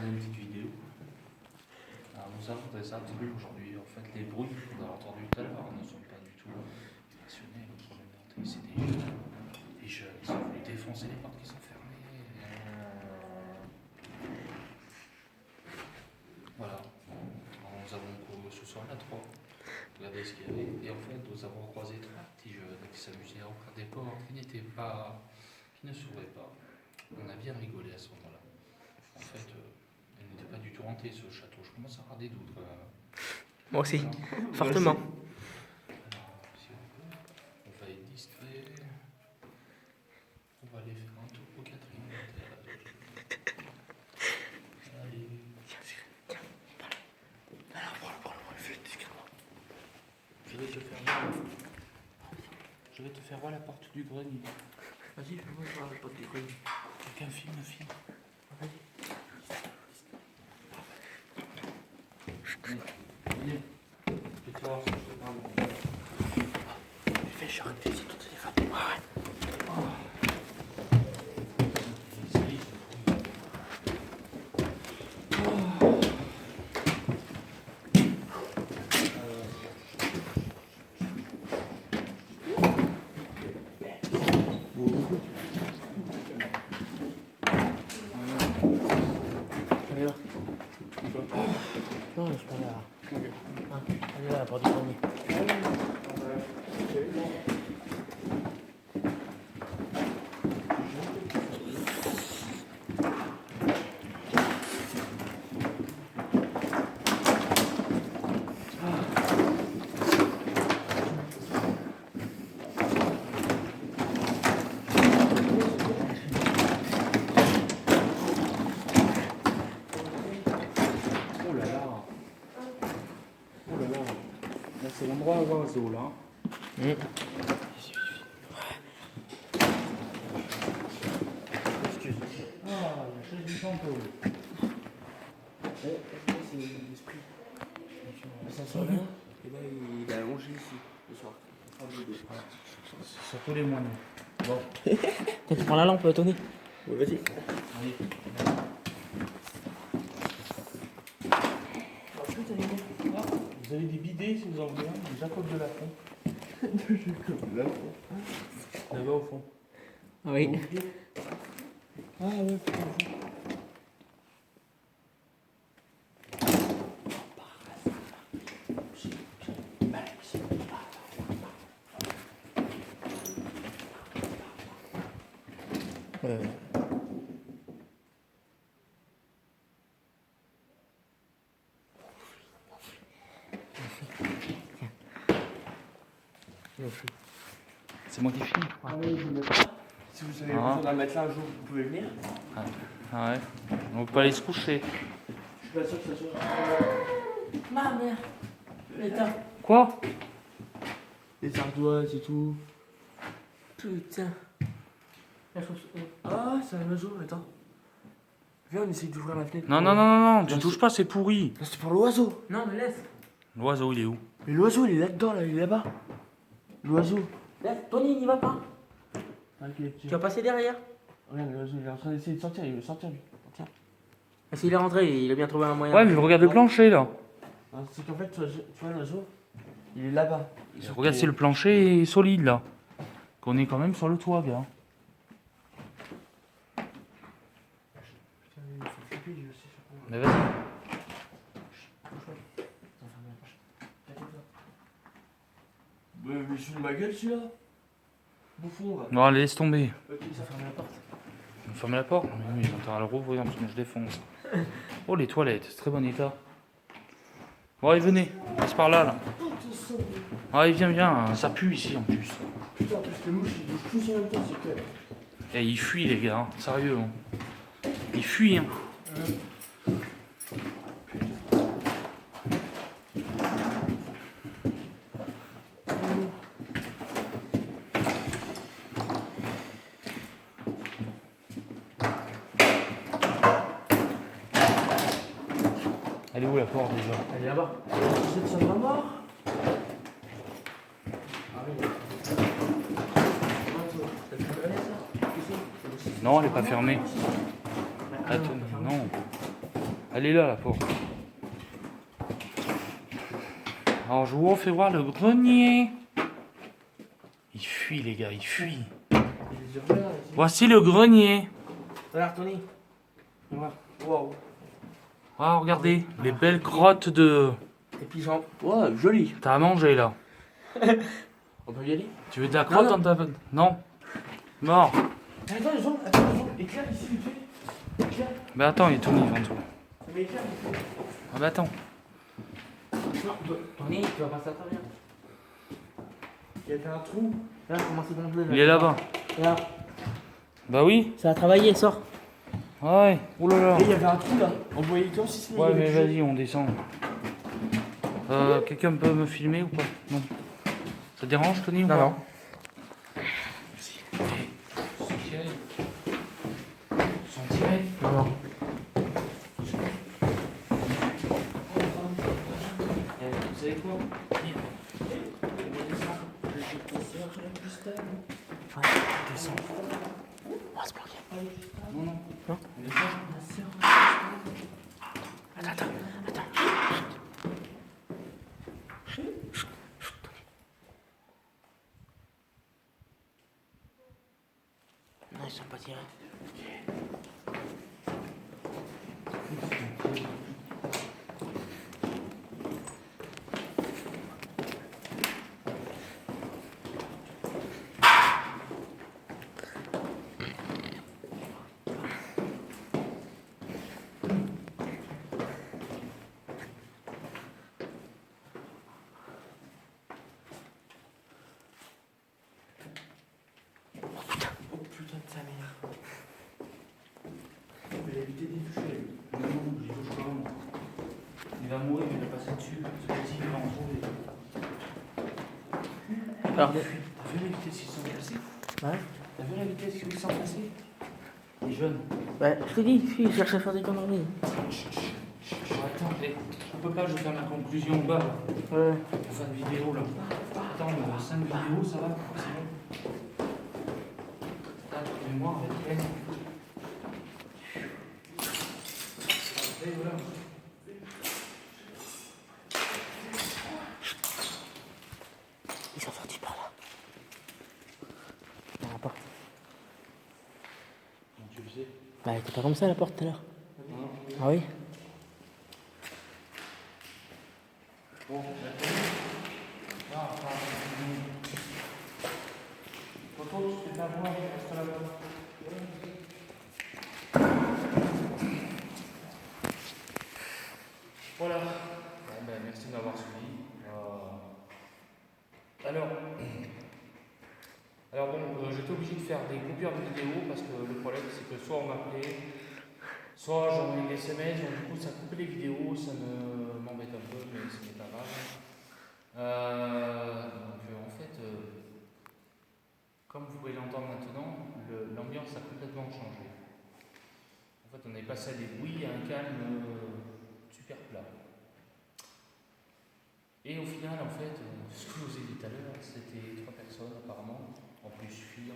tourner une petite vidéo. Alors nous avons des attributs aujourd'hui. En fait, les bruits qu'on a entendus tout à l'heure ne sont pas du tout rationnels. Le problème d'entrée, c'est des jeunes qui sont venus défoncer les portes qui sont fermées. Voilà. Alors, nous avons couru ce soir à 3. Regardez ce qu'il y avait. Et en fait, nous avons croisé 3 petits jeunes qui s'amusaient à ouvrir des portes qui n'étaient pas, qui ne s'ouvraient pas. On a bien rigolé à ce moment-là. En fait, elle n'était pas du tout hantée, ce château. Je commence à avoir des doutes. Moi aussi, Alors, fortement. si on va être discret. On va aller faire un tour au 4e étage. Allez. Je vais te faire voir la porte du grenier. Vas-y, fais-moi voir la porte du grenier. Quelqu'un filme, filme. Vas-y. Venez. Je vais te voir si je te parle. Fais, je rentre ici tout téléphone. Ouais. Allez là. Non, je parle là. Ah, allez là, la porte du grenier. Oh là là. Oh là là. Là, c'est l'endroit à oiseaux, là. Excuse. Ah, la chaise du fantôme. C'est l'esprit. Ça sort là. Et là, il a allongé ici, le soir. C'est surtout les moineaux. Bon. Tiens, tu prends la lampe, Tony. Oui, vas-y. Allez. Vous avez des bidets si vous en voulez un, des Jacob de la Fond. Là-bas au fond. Oui. Ah ouais, c'est moi qui filme. Ah oui, je ne pas. Si vous avez besoin d'un matelas un jour, vous pouvez venir. Ah ouais. On peut pas aller se coucher. Je suis pas sûr que ça soit. Ma mère. L'état. Quoi? Les ardoises et tout. Putain. La chaussure. Ah, c'est un oiseau, attends. Viens, on essaye d'ouvrir la fenêtre. Non, non, non, non, non, tu touches pas, c'est pourri. Non, c'est pour l'oiseau. Non, mais laisse. L'oiseau, il est où? Mais l'oiseau, il est là-dedans, là, il est là-bas. L'oiseau. Laisse, Tony, n'y va pas. Tu vas passer derrière. Regarde, l'oiseau, il est en train d'essayer de sortir, il veut sortir lui. Tiens. S'il est rentré, il a bien trouvé un moyen. Ouais, mais regarde le plancher là. C'est qu'en fait, tu vois l'oiseau, il est là-bas. Regarde, c'est le plancher est solide là. Qu'on est quand même sur le toit, gars. Putain, il faut flipper, lui aussi. Mais vas-y. Mais je suis de ma gueule celui-là. Bouffon, va. Non, allez, laisse tomber. Ok, ça ferme la porte. On ferme la porte? Mais oui, on t'aura le rouvrir parce que moi je défonce. Oh, les toilettes, c'est très bon état. Bon, allez, venez. Passe par là, là. Allez, viens, viens. Ça pue ici en plus. Putain, parce que les mouches, ils bouffent tous en même temps, c'est que. Et il fuit, les gars. Hein. Sérieux. Hein. Il fuit, hein. Elle est où la porte déjà? Elle est là-bas. Cette salle de mort. Non, elle n'est pas fermée. Attends, non. Elle est là, la porte. Alors, je vous refais voir le grenier. Il fuit, les gars, il fuit. Voici le grenier. Regarde, Tony. Waouh. Ah, regardez, les belles crottes de... Et puis genre, ouais, joli. T'as à manger, là. On peut y aller? Tu veux de la crotte Non, dans ta... Non. Mort. Attends, Jean, éclaire ici, vite fait. Éclaire. Mais attends, il est tout nu en dessous. Mais éclaire, vite fait. Ah bah attends. Non, Tony, tu vas passer à travers. Il y avait un trou. Là, comment c'est dans le bleu, Il est là-bas. Là. Bah oui. Ça a travaillé, sors. Ouais. Oulala. Et il y avait un trou là. On voyait tout si Ouais, mais vas-y, on descend. Quelqu'un peut me filmer ou pas? Non. Ça te dérange, Tony, ou Non, pas? non. Centimètres. Non, non. Vous savez quoi? Descends. On va se planquer. Non, non. Non. Attends. Non, ils sont pas tirés. Oh putain de sa mère. Il a évité d'y toucher. Non, j'y touche pas. Il va mourir, mais il va passer dessus. C'est possible, il va en trouver. Alors, T'as vu la vitesse qu'ils sont passés? ouais. T'as vu la vitesse qu'ils sont passés? Les jeunes. Ouais, je te dis, il cherche à faire des conneries. Attends, on peut pas, je vais faire ma conclusion au bas. Ouais. Pour faire une vidéo là. Attends, 5 vidéos, ça va? C'est bon. Attends, la mémoire va être pleine. Et voilà. Ils sont sortis par là. Dans la porte. Comment tu le sais? Bah, elle était pas comme ça la porte tout à l'heure. Non. Ah oui? Bon, ah, Toto, tu fais ta voix, reste là-bas. Voilà. Bon, ben, merci de m'avoir suivi. Alors bon, j'étais obligé de faire des coupures de vidéo parce que le problème c'est que soit on m'appelait, soit j'envoyais des SMS, donc du coup ça coupait les vidéos, ça m'embête un peu, mais ce n'est pas grave. En fait, comme vous pouvez l'entendre maintenant, l'ambiance a complètement changé. En fait, on est passé à des bruits, à un calme super plat. Et au final, en fait, ce que je vous ai dit tout à l'heure, c'était 3 personnes apparemment, en plus fuir,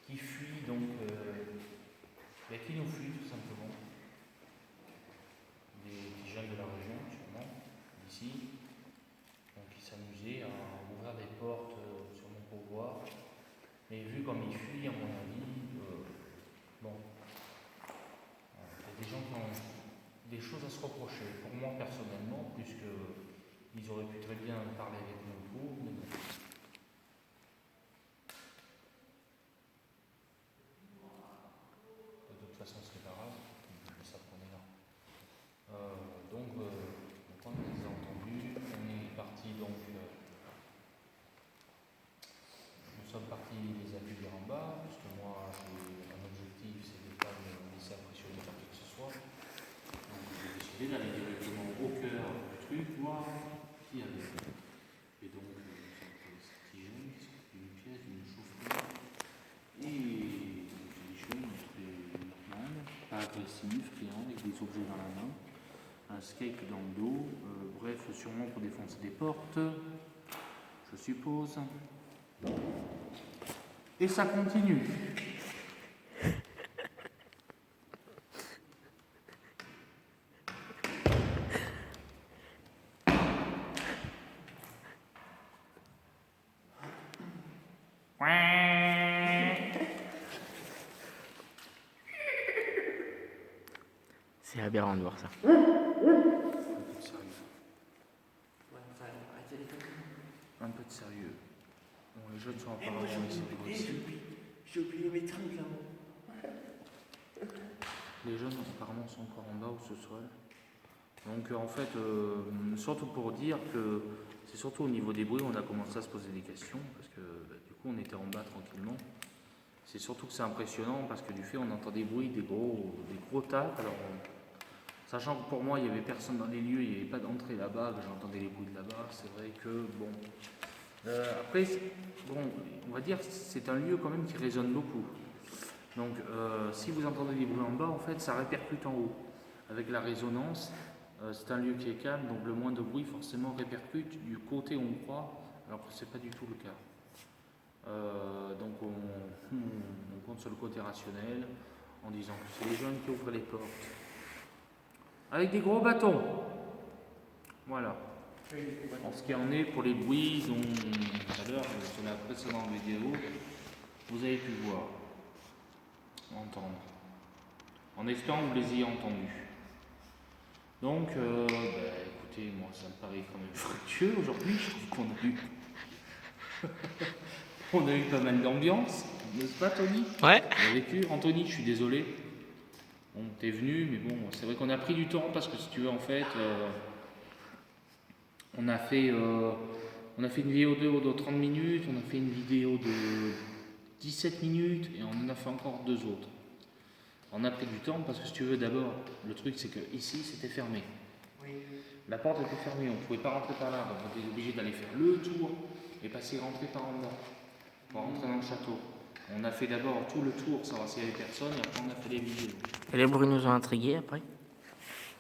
qui fuient donc, qui nous fuient tout simplement. Des petits jeunes de la région, sûrement, d'ici, donc qui s'amusaient à ouvrir des portes sur mon pourboire. Mais vu comme ils fuient, à mon avis, bon, il y a des gens qui ont des choses à se reprocher. Pour moi personnellement, puisque ils auraient pu très bien parler avec nous pour, mais bon. De toute façon, ce n'est pas grave, ça qu'on est là. Maintenant, on les a entendus. On est parti donc. Nous sommes partis les accueillir en bas, parce que moi, mon objectif, c'est de ne pas me laisser impressionner par qui que ce soit. Donc, j'ai décidé d'aller directement au cœur du truc, voir qui y avait. Et donc, ces petits jeunes qui sortent d'une pièce, d'une chaufferie. Et c'est des choses normales, pas agressives, rien, avec des objets dans la main, un skate dans le dos, bref, sûrement pour défoncer des portes, je suppose. Et ça continue. C'est aberrant de voir ça. Un peu de sérieux. Un peu de sérieux. Bon, les jeunes sont apparemment ici. J'ai oublié mes trinques là. Les jeunes apparemment sont encore en bas au sous-sol. Donc en fait, surtout pour dire que c'est surtout au niveau des bruits on a commencé à se poser des questions parce que du coup on était en bas tranquillement. C'est surtout que c'est impressionnant parce que du fait on entend des bruits, des gros tapes. Alors sachant que pour moi il n'y avait personne dans les lieux, il n'y avait pas d'entrée là-bas, j'entendais les bruits de là-bas. C'est vrai que bon. Après, bon, on va dire que c'est un lieu quand même qui résonne beaucoup. Donc si vous entendez des bruits en bas, en fait ça répercute en haut. Avec la résonance, c'est un lieu qui est calme, donc le moins de bruit forcément répercute du côté où on croit, alors que ce n'est pas du tout le cas. Donc on compte sur le côté rationnel en disant que c'est les jeunes qui ouvrent les portes. Avec des gros bâtons. Voilà. En ce qui en est pour les bruits dont tout à l'heure, sur la précédente vidéo, vous avez pu voir, entendre. En espérant que vous les ayez entendus. Donc, écoutez, moi ça me paraît quand même fructueux aujourd'hui. Je trouve qu'on a eu, on a eu pas mal d'ambiance, n'est-ce pas, Tony? Ouais. On a vécu. Anthony, je suis désolé. Bon, t'es venu, mais bon, c'est vrai qu'on a pris du temps parce que si tu veux, en fait, on a fait une vidéo de 30 minutes, on a fait une vidéo de 17 minutes et on en a fait encore 2 autres. On a pris du temps parce que si tu veux, d'abord, le truc c'est que ici c'était fermé. Oui. La porte était fermée, on ne pouvait pas rentrer par là, donc on était obligé d'aller faire le tour et passer rentrer par en bas pour rentrer dans le château. On a fait d'abord tout le tour, savoir s'il y avait personne, et après on a fait les vidéos. Et les bruits nous ont intrigués après.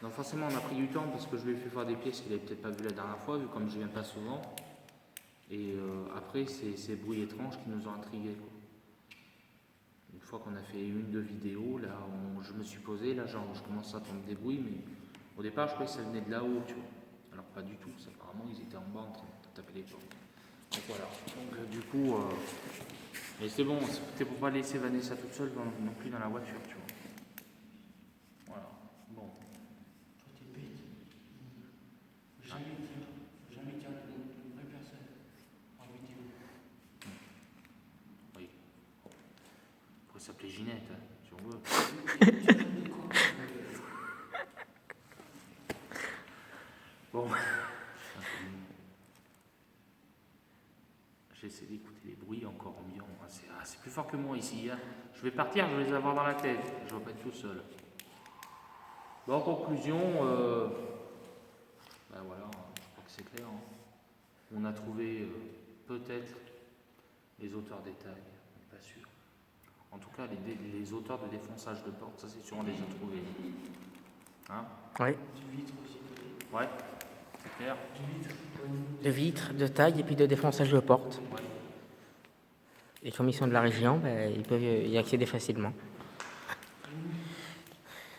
Donc forcément on a pris du temps parce que je lui ai fait faire des pièces qu'il n'avait peut-être pas vues la dernière fois, vu comme je viens pas souvent. Et après c'est ces bruits étranges qui nous ont intrigués, quoi. Une fois qu'on a fait 1-2 vidéos, là je me suis posé, là genre, je commence à entendre des bruits, mais au départ je croyais que ça venait de là-haut, tu vois. Alors pas du tout, apparemment ils étaient en bas en train de taper les portes. Donc voilà, donc du coup, mais c'est bon, c'était pour pas laisser Vanessa toute seule non plus dans la voiture, tu vois. Voilà, bon. Toi t'es bête. Jamais dire une vraie personne en vidéo. Oui. Il pourrait s'appeler Ginette, hein, si on veut. Bon. J'essaie d'écouter les bruits encore ambiants. C'est plus fort que moi ici. Hein. Je vais partir, je vais les avoir dans la tête. Je ne vais pas être tout seul. Bon, en conclusion, voilà, je crois que c'est clair. Hein. On a trouvé peut-être les auteurs des tags, mais pas sûr. En tout cas, les auteurs de défonçage de porte, ça c'est sûr, on les a trouvés. Hein? Oui. Du vitre aussi. Ouais, c'est clair. Du vitre. De vitres, de taille et puis de défonçage de porte. Ouais. Et comme ils sont de la région, ils peuvent y accéder facilement.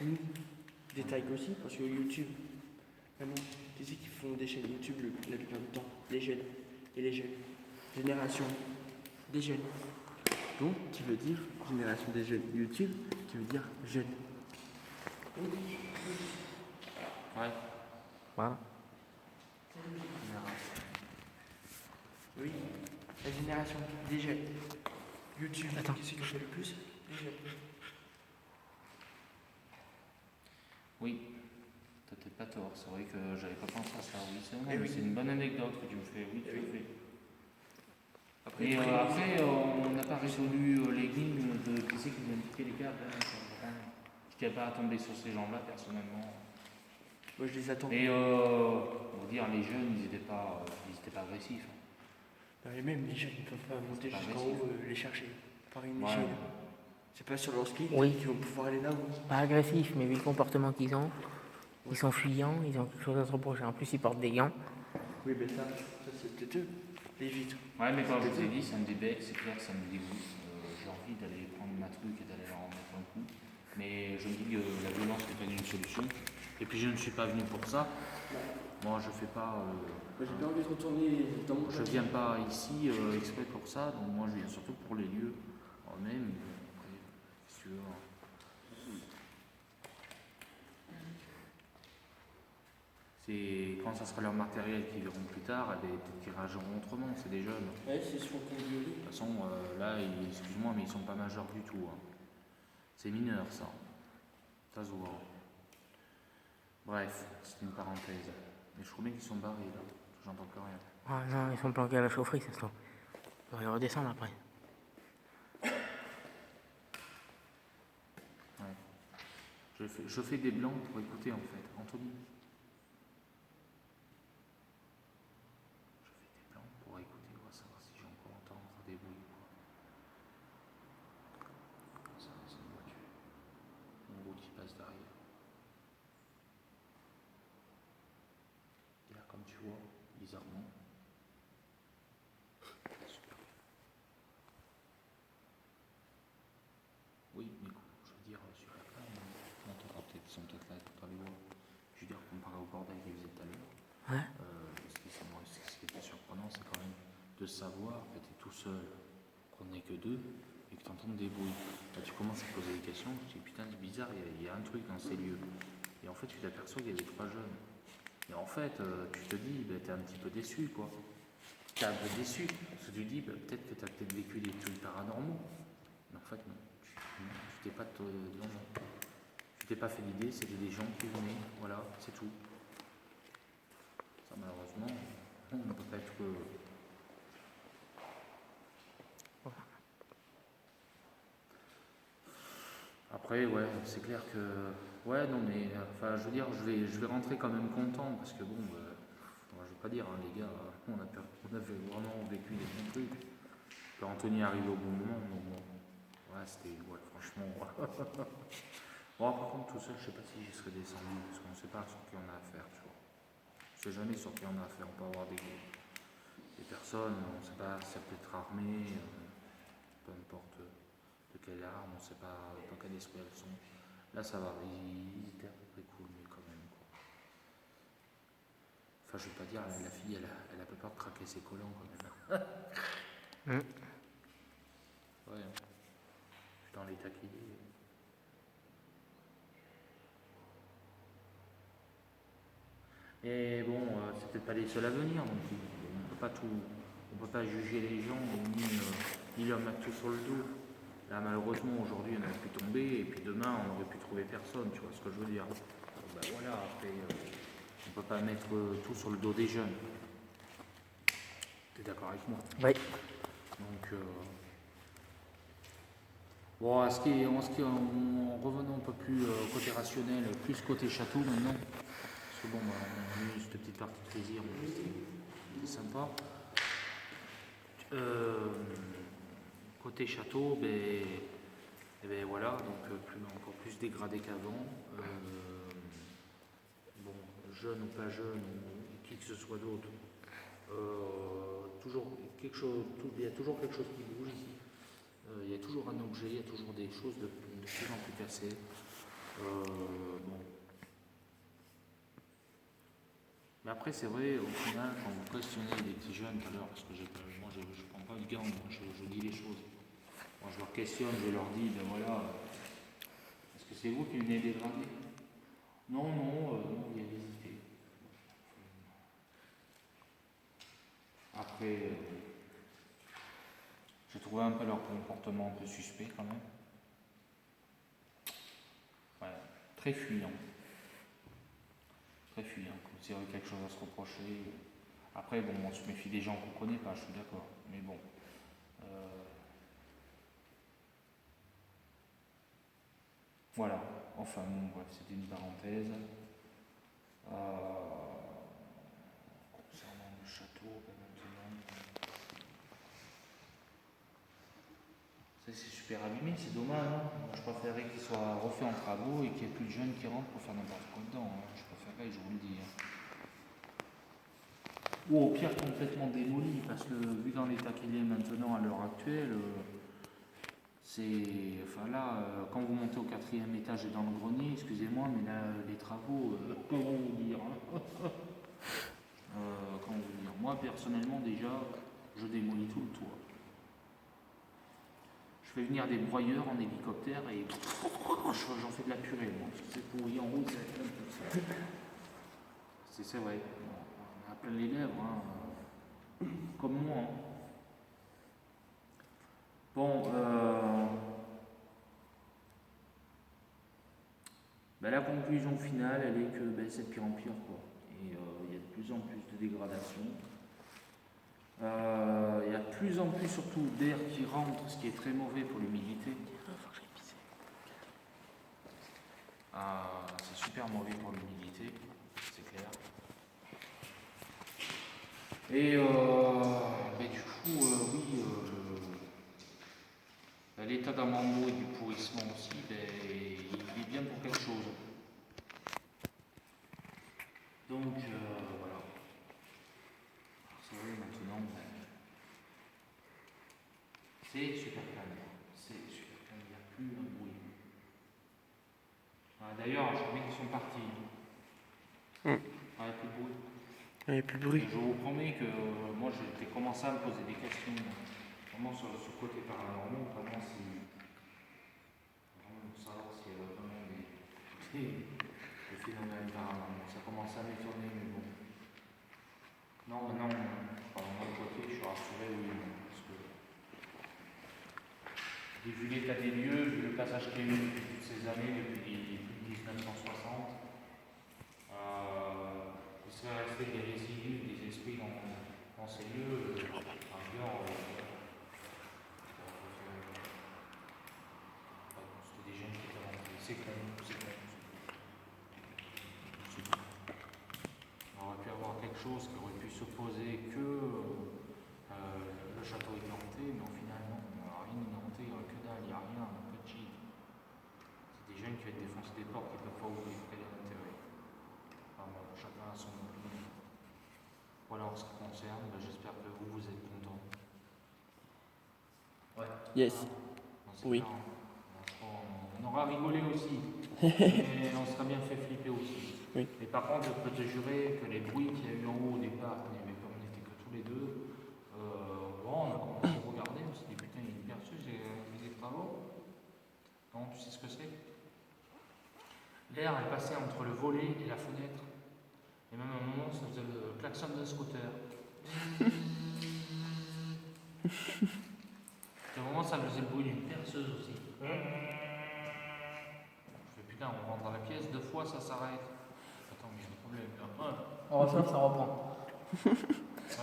Des tags aussi, parce que YouTube, vraiment, tu sais qu'ils font des chaînes YouTube la plupart du temps, les jeunes et les jeunes. Génération des jeunes. Donc, qui veut dire génération des jeunes. YouTube, qui veut dire jeune. Ouais. Voilà. Oui, la génération des jeunes. YouTube, Attends. qu'est-ce qu'on fait le plus? Les jeunes. Oui, t'as peut-être pas tort. C'est vrai que j'avais pas pensé à ça. Oui, c'est vrai, Eh mais oui. c'est une bonne anecdote que tu me fais. Oui, tu Eh oui. le fais. Après, Et après, on n'a pas résolu l'énigme de qui c'est qui vient de piquer les câbles. Je tiens pas à tomber sur ces gens-là, personnellement. moi je les attends. Mais on va dire, les jeunes, ils étaient pas agressifs. Non, mais même les jeunes, ils peuvent pas monter Pas jusqu'en agressif. haut, les chercher par une Ouais. échelle. C'est pas sur leur ski Oui. qu'ils vont pouvoir aller là-haut. Pas agressifs, mais vu le comportement qu'ils ont, ils sont fuyants, ils ont quelque chose à se reprocher. En plus, ils portent des gants. Oui, mais ça c'est peut-être eux, les vitres. Ouais, mais quand je vous ai dit, ça me débecte, c'est clair que ça me dégoûte. J'ai envie d'aller prendre ma truc et d'aller leur en mettre un coup. Mais je me dis que la violence n'est pas une solution. Et puis je ne suis pas venu pour ça. Moi, je fais pas. Moi j'ai pas envie de retourner dans mon Je viens pas ici exprès pour ça, donc moi je viens surtout pour les lieux en eux-mêmes. Après, qu'est-ce que tu veux, hein. quand ça sera leur matériel qu'ils verront plus tard, eh ben, peut-être qu'ils réagiront autrement, c'est des jeunes. Ouais, c'est ce qu'on dit. De toute façon, là, excuse-moi, mais ils sont pas majeurs du tout. Hein. C'est mineur, ça. Ça se voit. Bref, c'est une parenthèse. Mais je crois bien qu'ils sont barrés, là. J'entends plus rien. Ah non, ils sont planqués à la chaufferie, ça se trouve. On va les redescendre après. Ouais. Je fais des blancs pour écouter, en fait. Anthony. Je fais des blancs pour écouter, on va savoir si j'ai encore entendre des bruits. Ça, c'est une voiture. Une route qui passe derrière. Et là, comme tu vois, bizarrement. Super. Oui, mais écoute, je veux dire, sur la plage, on entendra peut-être, ils sont peut-être là, pas les voir. Je veux dire, comparé au bordel qu'ils faisaient tout à l'heure. Ouais. Ce qui était surprenant, c'est quand même de savoir que tu es tout seul, qu'on n'est que deux, et que tu entends des bruits. Là, tu commences à te poser des questions, tu te dis putain, c'est bizarre, il y a un truc dans ces lieux. Et en fait, tu t'aperçois qu'il y avait 3 jeunes. Et en fait, tu te dis, tu es un petit peu déçu, quoi. Tu es un peu déçu, parce que tu dis, peut-être que tu as peut-être vécu des trucs paranormaux. Mais en fait, non. Tu t'es pas, non. Tu t'es pas fait l'idée, c'était des gens qui venaient, voilà, c'est tout. Ça, malheureusement, on ne peut pas être que. Après, ouais, c'est clair que. Ouais, non, mais. Enfin, je veux dire, je vais rentrer quand même content, parce que bon, je vais pas dire, hein, les gars, on a vraiment vécu des bons trucs. Que Anthony arrive au bon moment, donc bon. Ouais, c'était. Ouais, franchement. Bon, par contre, tout seul, je sais pas si j'y serais descendu, parce qu'on sait pas sur qui on a affaire, tu vois. On sait jamais sur qui on a affaire, on peut avoir des personnes, on sait pas, ça peut être armé, peu importe de quelle arme, on sait pas dans quel esprit elles sont. Là, ça va, ils étaient à peu près cool, mais quand même, quoi. Enfin, je veux pas dire, la fille, elle a pas peur de craquer ses collants, quand même. Ouais, hein. Je suis dans l'état qu'il est. Et bon, c'est peut-être pas les seuls à venir, donc on peut pas juger les gens ni leur mettre tout sur le dos. Là, malheureusement, aujourd'hui, on aurait pu tomber, et puis demain, on aurait pu trouver personne, tu vois ce que je veux dire. Donc, ben voilà, après, on peut pas mettre tout sur le dos des jeunes. T'es d'accord avec moi? Oui. Donc, bon, en revenant un peu plus côté rationnel, plus côté château maintenant. Parce que bon, on a eu cette petite partie de plaisir, mais c'était sympa. Côté château, voilà, donc encore plus dégradé qu'avant. Bon, jeune ou pas jeune, ou qui que ce soit d'autre, toujours quelque chose, il y a toujours quelque chose qui bouge ici. Il y a toujours un objet, il y a toujours des choses de plus en plus cassées. Bon. Mais après, c'est vrai, au final, quand vous questionnez les petits jeunes tout à l'heure, parce que moi, je ne prends pas le gant, moi, je dis les choses. Moi, je leur questionne, je leur dis, ben voilà, est-ce que c'est vous qui venez dégrader? Non, il y a hésité. Après, j'ai trouvé un peu leur comportement un peu suspect quand même. Ouais, très fuyant. Très fuyant, comme s'il y avait quelque chose à se reprocher. Après, bon, on se méfie des gens qu'on ne connaît pas, je suis d'accord. Mais bon. Voilà. Enfin, bon, bref, c'était une parenthèse. Concernant le château, maintenant. C'est super abîmé, c'est dommage. Hein. Moi, je préférerais qu'il soit refait en travaux et qu'il n'y ait plus de jeunes qui rentrent pour faire n'importe quoi dedans. Hein. Je préférerais, je vous le dis. Hein. Ou au pire complètement démoli, parce que vu dans l'état qu'il est maintenant à l'heure actuelle, c'est. Enfin là, quand vous montez au 4e étage et dans le grenier, excusez-moi, mais là, les travaux, comment vous dire hein. Comment vous dire? Moi personnellement déjà, je démolis tout le toit. Je fais venir des broyeurs en hélicoptère et j'en fais de la purée, moi, parce que c'est pourri en route, C'est vrai. On a plein les lèvres, hein. Comme moi. Hein. Bon, ben, la conclusion finale, elle est que ben, c'est de pire en pire, quoi. Et il y a de plus en plus de dégradation. Il y a de plus en plus surtout d'air qui rentre, ce qui est très mauvais pour l'humidité. C'est super mauvais pour l'humidité, c'est clair. Et ben, du coup, oui, l'état d'amendement et du pourrissement aussi, ben, il est bien pour quelque chose. Donc voilà. C'est vrai maintenant, ben, c'est super calme. C'est super calme, il n'y a plus un bruit. D'ailleurs, je crois qu'ils sont partis. Plus de bruit. Il n'y a plus de bruit. Je vous promets que moi j'ai commencé à me poser des questions vraiment sur ce côté paranormal, vraiment pour savoir s'il y avait vraiment des phénomènes paranormaux. Ça commence à m'étonner, mais bon. Non, maintenant, par mon côté, je suis rassuré, oui, parce que j'ai vu l'état des lieux, vu le passage qu'il y a eu depuis toutes ces années, depuis plus de 1960. Il serait resté des résidus, des esprits dans ces lieux. C'était des jeunes qui étaient rentrés. C'est con. On aurait pu avoir quelque chose qui aurait pu s'opposer que le château est hanté, mais au final, non, il n'y a rien inventé, il n'y a que dalle, il n'y a rien, un peu de cheat. C'est des jeunes qui viennent défoncer des portes qui ne peuvent pas ouvrir, quel est l'intérêt? Enfin, bon, chacun a son opinion. Voilà en ce qui concerne, ben, j'espère que vous êtes contents. Ouais. Yes. Oui. Clair, on aura rigolé aussi, mais on sera bien fait flipper aussi. Oui. Mais par contre, je peux te jurer que les bruits qu'il y a eu en haut au départ, mais comme on n'était que tous les deux, bon, on a commencé à regarder, on s'est dit putain, il y a une perceuse, il y a des travaux. Non, tu sais ce que c'est? L'air est passé entre le volet et la fenêtre. Et même à un moment, ça faisait le klaxon d'un scooter. À un moment, ça faisait le bruit d'une perceuse aussi. Je fais putain, on rentre dans la pièce, 2 fois ça s'arrête. Attends, mais il y a un problème là. Heureusement, ça reprend. Là,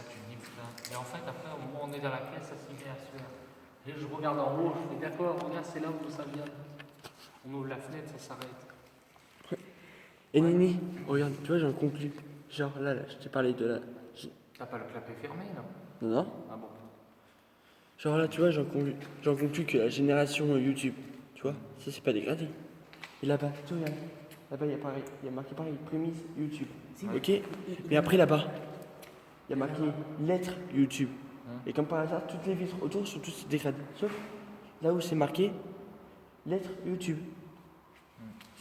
tu te dis putain. Et en fait, après, au moment où on est dans la pièce, ça s'y met à se faire. Et je regarde en haut, je fais d'accord, regarde, c'est là où ça vient. On ouvre la fenêtre, ça s'arrête. Et Nini, regarde, tu vois, j'en conclus. Genre là, je t'ai parlé de la. T'as pas le clapet fermé là? Non. Ah bon? Genre là, tu vois, j'en conclus que la génération YouTube, tu vois, ça c'est pas dégradé. Et là-bas, tu regardes, là-bas il y a pareil, il y a marqué pareil, prémisse YouTube. Ok. Mais après là-bas, il y a marqué lettre YouTube. Et comme par hasard, toutes les vitres autour sont toutes dégradées. Sauf là où c'est marqué lettre YouTube.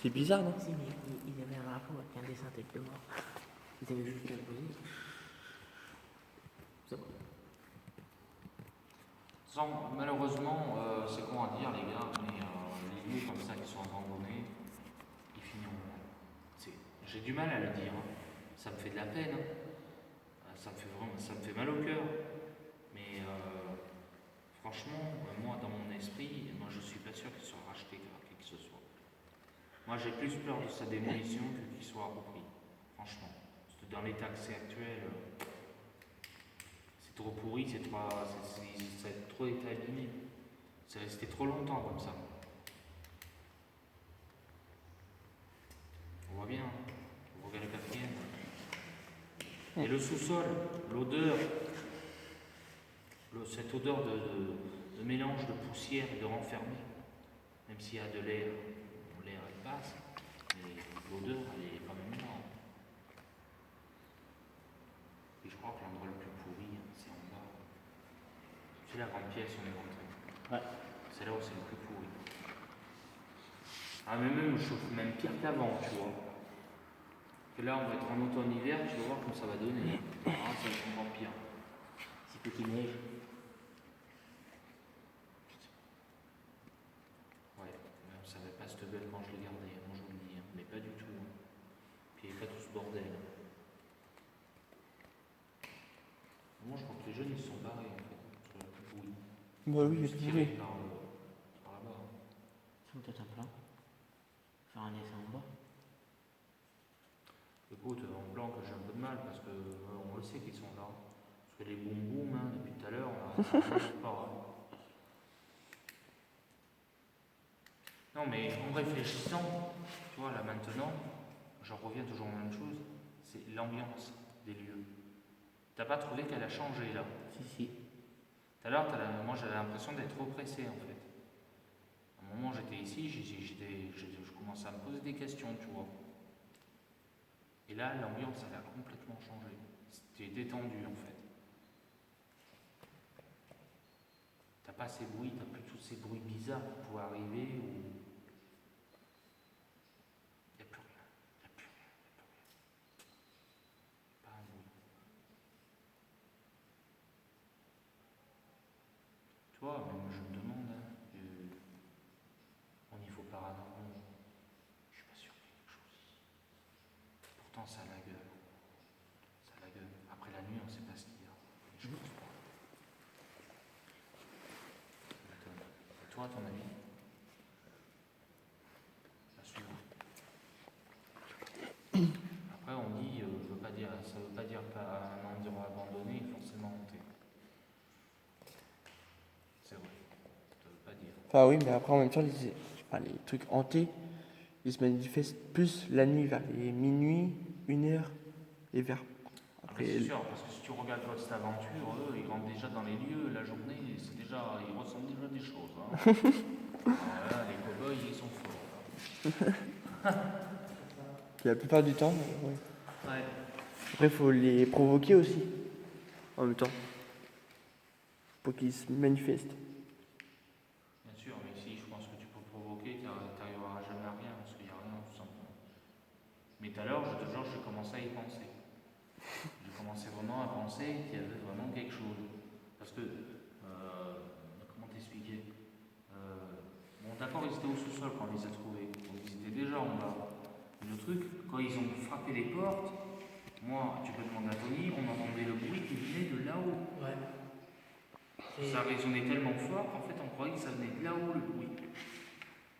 C'est bizarre, non? Si, mais ils avaient un rapport avec un dessin tête de mort. Ils avaient juste qu'à le poser. C'est bon. Malheureusement, c'est con à dire, les gars, mais les lieux comme ça qui sont abandonnés, ils finiront. J'ai du mal à le dire, hein. Ça me fait de la peine, hein. Ça me fait mal au cœur. Mais franchement, moi, dans mon esprit, moi, je suis pas sûr qu'il soit racheté par qui que ce soit. Moi, j'ai plus peur de sa démolition que qu'il soit repris. Franchement, parce que dans l'état que c'est actuel. C'est trop pourri, c'est trop été abîmé. C'est resté trop longtemps comme ça. On voit bien, on regarde le quatrième. Et le sous-sol, l'odeur, cette odeur de mélange de poussière et de renfermé, même s'il y a de l'air, l'air elle passe, mais l'odeur elle est quand même là. Et je crois que l'endroit le plus pourri, c'est en bas. C'est la grande pièce où on est rentré. Ouais. C'est là où c'est le plus pourri. Ah, mais même, je chauffe même pire qu'avant, tu vois. Et là, on va être en automne-hiver, tu vas voir comment ça va donner. Ah, ça va être encore pire. C'est petit neige. Ouais, on savait pas cette belle quand je l'ai gardé, moi je vous le dis, hein. Mais pas du tout. Hein. Puis il n'y avait pas tout ce bordel. Bah oui, il y a Se plus de tirer bruit. par là-bas. Ils sont peut-être un plein. Faire un essai en bas. Écoute, en blanc, que j'ai un peu de mal parce que on le sait qu'ils sont là. Parce que les boum boum, hein, depuis tout à l'heure, on n'arrête pas. Hein. Non, mais en réfléchissant, tu vois, là maintenant, j'en reviens toujours à la même chose, c'est l'ambiance des lieux. T'as pas trouvé qu'elle a changé là? Si, si. Tout à l'heure, moi j'avais l'impression d'être oppressé en fait. À un moment, j'étais ici, je commençais à me poser des questions, tu vois. Et là, l'ambiance, elle a complètement changé. C'était détendu en fait. T'as pas ces bruits, t'as plus tous ces bruits bizarres qui pouvaient arriver ou. Y a plus rien. Y a plus rien. Y a plus rien. Pas un bruit. Tu vois, même je me demande, hein, au niveau paranormal, je suis pas sûr qu'il y ait quelque chose ici. Pourtant, ça a la gueule. Ça a la gueule. Après la nuit, on sait pas ce qu'il y a. Je pense pas. Ça m'étonne. Et toi, à ton avis? La suivante. Après, on dit, ça veut pas dire qu'un endroit abandonné est forcément hanté. C'est vrai. Ça veut pas dire. Enfin oui, mais après en même temps, les trucs hantés, ils se manifestent plus la nuit vers les minuit, 1h et vers. Ah, Après, mais c'est sûr, parce que si tu regardes Ghost Aventure, eux, ils rentrent déjà dans les lieux, la journée, ils ressentent déjà des choses. Hein. Voilà, les cow-boys, ils sont forts. Hein. la plupart du temps, ouais. Ouais. Après, il faut les provoquer aussi, en même temps, pour qu'ils se manifestent. Bien sûr, mais si je pense que tu peux provoquer, tu n'arriveras jamais à rien, parce qu'il n'y a rien, tout simplement. Mais tout à l'heure, je te jure, j'ai commencé à y penser. J'ai commencé vraiment à penser qu'il y avait vraiment quelque chose. Parce que, comment t'expliquer bon, d'accord, ils étaient au sous-sol quand on les a trouvés. Donc ils étaient déjà en bas. Mais le truc, quand ils ont frappé les portes, moi, tu peux demander à Tony, on entendait le bruit qui venait de là-haut. Ouais. Ça résonnait tellement fort qu'en fait, on croyait que ça venait de là-haut le bruit.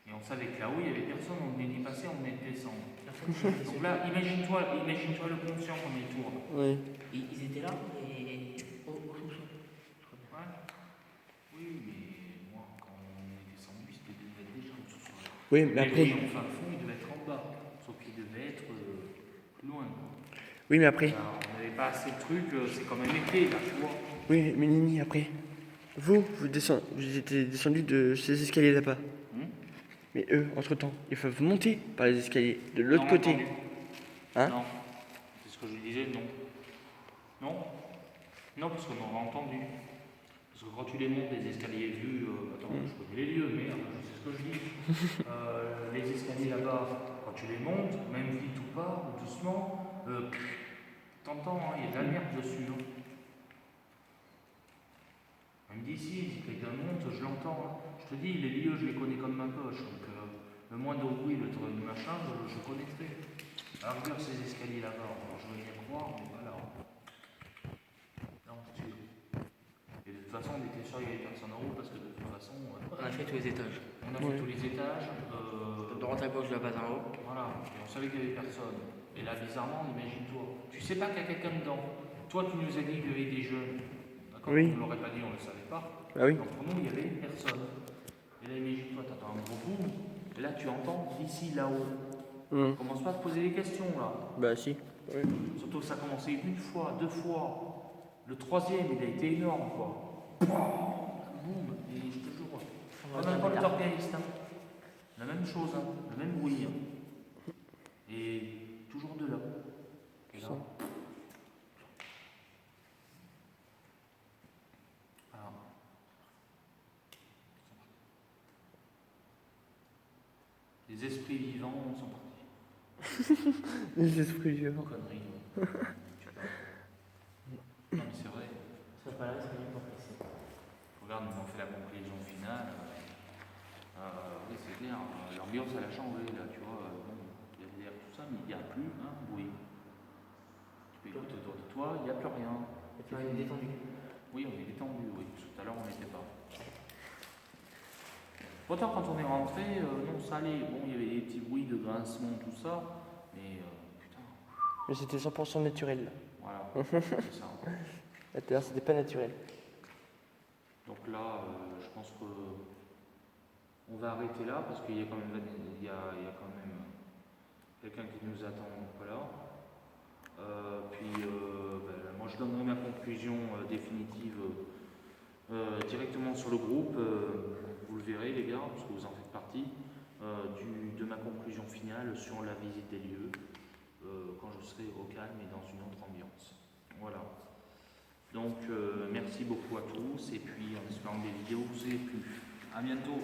Et on savait que là-haut, il n'y avait personne, on venait d'y passer, on venait de descendre. Donc là, imagine-toi le conscient comme il tourne. Oui. Ils étaient là et au sous-sol. Ouais. Oui, mais moi, quand on est descendu, c'était déjà au sous-sol. Oui, mais après. Et en fin de fond, il devait être en bas. Sauf qu'il devait être plus loin. Oui, mais après. Là, on n'avait pas assez de trucs, c'est quand même épais, là, tu vois. Oui, mais Nini, après. Vous étiez descendu de ces escaliers là-bas. Mais eux, entre-temps, ils peuvent monter par les escaliers de l'autre Non, côté. entendu. Hein? Non. C'est ce que je lui disais, non. Non. Non, parce qu'on aurait entendu. Parce que quand tu les montes, les escaliers vus, attends, je connais les lieux, merde, je sais ce que je dis. Les escaliers là-bas, quand tu les montes, même vite ou pas, ou doucement, t'entends, hein, il y a de la merde dessus. Hein. Même d'ici, si quelqu'un monte, je l'entends. Hein. Je te dis, les lieux, je les connais comme ma poche. Donc, le moindre bruit, le machin, je connaîtrai. À la rigueur, ces escaliers là-bas, alors je veux bien croire, mais voilà. Non, et de toute façon, on était sûr qu'il n'y avait personne en haut parce que de toute façon. On a fait tous les étages. On a fait tous les étages. De droite à gauche, de la base en haut. Voilà, et on savait qu'il n'y avait personne. Et là, bizarrement, imagine-toi. Tu sais pas qu'il y a quelqu'un dedans. Toi, tu nous as dit qu'il y avait des jeunes. D'accord. Oui. On ne l'aurait pas dit, on ne le savait pas. Ah oui. Donc pour nous, il y avait personne. Et là, imagine-toi, tu entends un gros boom. Et là, tu entends d'ici, là-haut. Commence pas à te poser des questions, là. Bah si. Oui. Surtout que ça a commencé une fois, deux fois. Le troisième, il a été énorme, quoi. Boum. Et je te jure, on n'a même pas le d'organiste. Hein. La même chose, hein. Le même bruit. Hein. Et toujours de là. Et là. Alors. Les esprits vivants sont partis. Les esprits vivants. Conneries. Ouais. Non, mais c'est vrai. Ça pas là, c'est bien pour passer. Regarde, nous on fait la conclusion finale. Oui, c'est clair. L'ambiance, elle a changé, là, tu vois. Bon, il y a l'air, tout ça, mais il n'y a plus un bruit. Tu peux écouter autour de toi, il n'y a plus rien. Et puis on est détendu. Oui, on est détendu, oui. Tout à l'heure, on n'était pas. Autant quand on est rentré, non, ça allait. Bon, il y avait des petits bruits de grincement, tout ça. Mais putain, Mais c'était 100% naturel là. voilà, c'est ça. Là, tout à l'heure, c'était pas naturel. Donc là, je pense que on va arrêter là parce qu'il y a quand même, quelqu'un qui nous attend. Voilà. Moi, je donnerai ma conclusion définitive directement sur le groupe. Vous le verrez, les gars, parce que vous en faites partie, de ma conclusion finale sur la visite des lieux quand je serai au calme et dans une autre ambiance. Voilà. Donc, merci beaucoup à tous et puis en espérant que les vidéos vous aient plu. À bientôt.